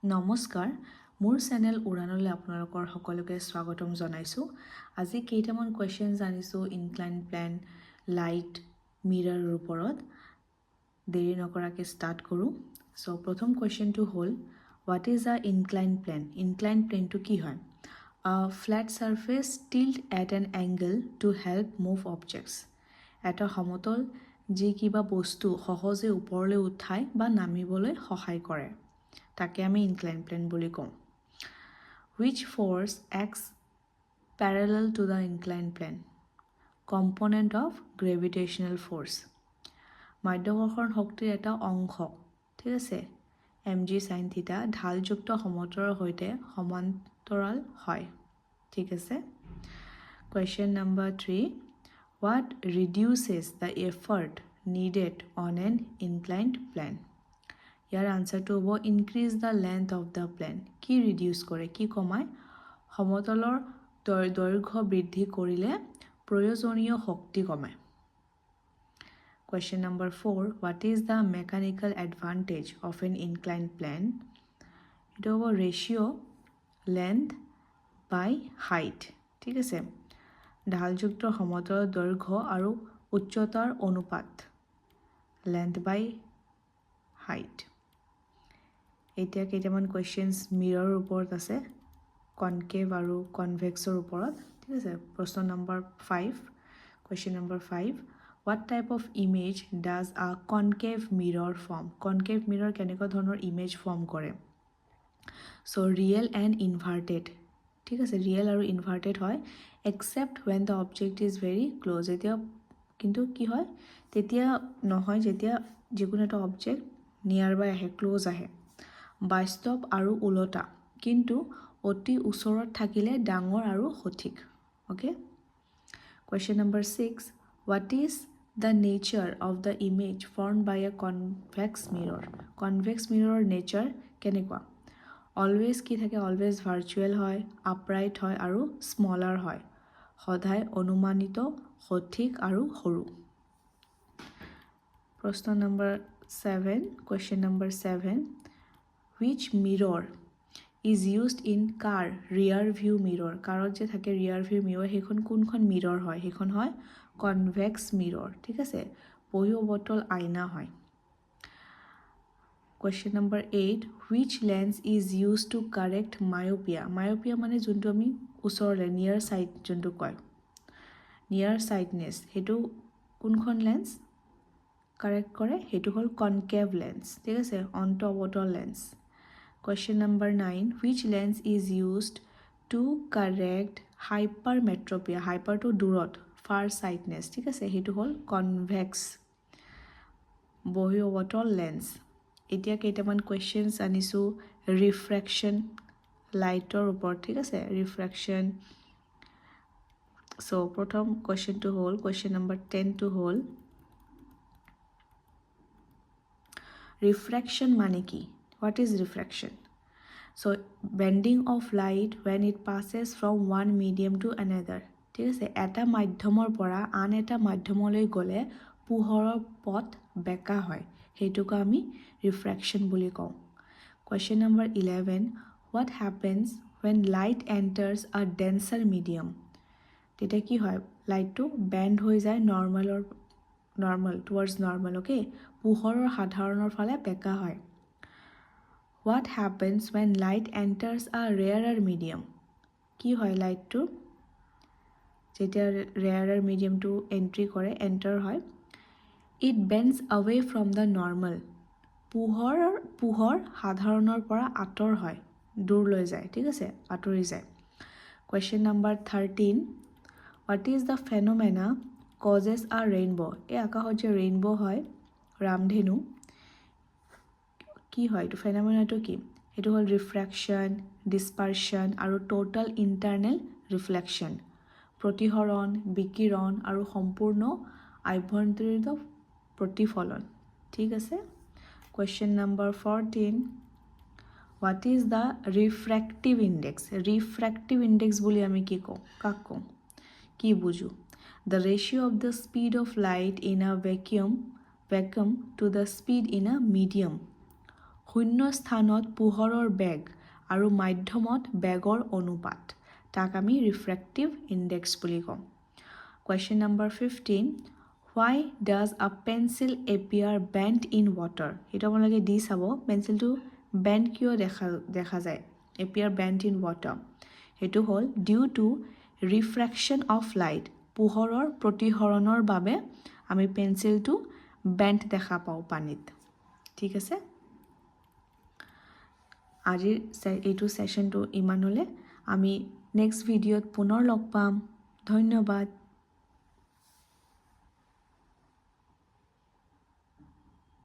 নমস্কাৰ মোৰ চেনেল উড়ানলৈ আপোনালোকৰ সকলোকে স্বাগতম জনাইছোঁ আজি কেইটামান কোৱেশ্চনছ আনিছোঁ ইনক্লাইন প্লেন লাইট মিৰৰৰ ওপৰত দেৰি নকৰাকৈ ষ্টাৰ্ট কৰোঁ সো প্ৰথম কোৱেশ্চনটো হ'ল হোৱাট ইজ আ ইনক্লাইন প্লেনটো কি হয় আ flat surface tilt at N angle to help move objects এটা সমতল যি কিবা বস্তু সহজে ওপৰলৈ উঠাই বা নামিবলৈ সহায় কৰে তাকে আমি ইনক্লাইন প্লেন বুলি কওঁ which force acts parallel to the inclined plane component of gravitational force মাধ্যাকৰ্ষণ শক্তিৰ এটা অংশ ঠিক আছে mg sin θ ঢালযুক্ত সমতলৰ সৈতে সমান্তৰাল হয় ঠিক আছে question number 3 what reduces the effort needed on an inclined plane ইয়াৰ আনসাৰটো হ'ব increase the length of the plane কি ৰিডিউস কৰে কি কমায় সমতলৰ দৈৰ্ঘ্য বৃদ্ধি কৰিলে প্ৰয়োজনীয় শক্তি কমায় question number 4 what is the mechanical advantage of an inclined plane এটা হ'ব ৰেশিও লেন্থ বাই হাইট ঠিক আছে ঢালযুক্ত সমতলৰ দৈৰ্ঘ্য আৰু উচ্চতাৰ অনুপাত লেন্থ বাই হাইট এতিয়া কেইটামান কোৱেশ্চনছ মিৰৰ ওপৰত আছে কনকেভ আৰু কনভেক্সৰ ওপৰত ঠিক আছে প্ৰশ্ন number 5 question number 5 what type of image does a concave mirror form concave mirror কেনেকুৱা ধৰণৰ ইমেজ ফৰ্ম কৰে so real and inverted ঠিক আছে ৰিয়েল আৰু ইনভাৰ্টেড হয় except when the object is very close এতিয়া কিন্তু কি হয় তেতিয়া নহয় যেতিয়া যিকোনো এটা অবজেক্ট নিয়াৰ বাই আহে ক্লোজ আহে বাস্তৱ আৰু উলটা কিন্তু অতি ওচৰত থাকিলে ডাঙৰ আৰু সঠিক okay question number 6 what is the nature of the image formed by a convex mirror nature কেনেকুৱা always কি থাকে always virtual হয় upright হয় আৰু smaller হয় সদায় অনুমানিত সঠিক আৰু সৰু প্ৰশ্ন number 7 question number 7 which mirror is used in car rear view mirror কাৰত যে থাকে rear view mirror হেখন কোনখন mirror হয় হেখন হয় convex mirror ঠিক আছে বহিঃঅৱতল আইনা হয় question number 8 which lens is used to correct myopia মানে যোনটো আমি ওচৰলে near sight যোনটো কয় near sightness হেতু কোনখন লেন্স কাৰেক্ট কৰে হেতু হল কনকেভ লেন্স ঠিক আছে অন্তঃঅৱতল lens question number 9 which lens is used to correct hypermetropia hyper to দূৰত far sightness ঠিক আছে হেতু হল কনভেক্স বহিঃঅৱতল লেন্স এতিয়া কেইটামান কোৱেশ্চনছ আনিছো ৰিফ্ৰেকশন লাইটৰ ওপৰত ঠিক আছে ৰিফ্ৰেকশন সো প্ৰথম কোৱেশ্চনটো হল কোৱেশ্চন নম্বৰ 10 টো হল refraction মানে কি what is refraction so bending of light when it passes from one medium to another ঠিক আছে এটা মাধ্যমৰ পৰা আন এটা মাধ্যমলৈ গলে পোহৰৰ পথ বেকা হয় হেতুক আমি refraction বুলি কওঁ question number 11 what happens when light enters a denser medium তেতিয়া কি হয় লাইটটো বেন্ড হৈ যায় normal towards normal okay পোহৰৰ সাধাৰণৰ ফালে বেকা হয় what happens when light enters a rarer medium কি হয় লাইটটো যেতিয়া rarer medium to entry কৰে enter হয় it bends away from the normal পোহৰ সাধাৰণৰ পৰা আঁতৰ হয় দূৰ লৈ যায় ঠিক আছে আঁতৰি যায় question number 13 what is the phenomena causes a rainbow এই আকাশত যে ৰেইনবো হয় ৰামধেনু কি হয় তো ফেনোমেনাটো কি এটো হল ৰিফ্ৰেকশন ডিসপাৰশন আৰু টোটাল ইন্টাৰনেল ৰিফ্লেকশন প্ৰতিহৰণ বিকিৰণ আৰু সম্পূৰ্ণ আভ্যন্তৰীণ প্ৰতিফলন ঠিক আছে question number 14 what is the refractive index বুলি আমি কি কওঁ কাক কওঁ কি বুঝো the ratio of the speed of light in a vacuum to the speed in a medium শূন্য স্থানত পোহৰৰ বেগ আৰু মাধ্যমত বেগৰ অনুপাত তাক আমি ৰিফ্ৰেক্টিভ ইনডেক্স বুলি কওঁ Question number 15 Why does a pencil appear bent in water এটা আপোনালোকে দি চাব পেন্সিলটো বেন্ড কিয় দেখা যায় appear bent in water সেইটো হ'ল due to refraction of light পোহৰৰ প্ৰতিহৰণৰ বাবে আমি পেন্সিলটো বেন্ড দেখা পাওঁ পানীত ঠিক আছে আজিৰ এইটো সেশনটো ইমান হলে আমি নেক্সট ভিডিঅ'ত পুনৰ লগ পাম ধন্যবাদ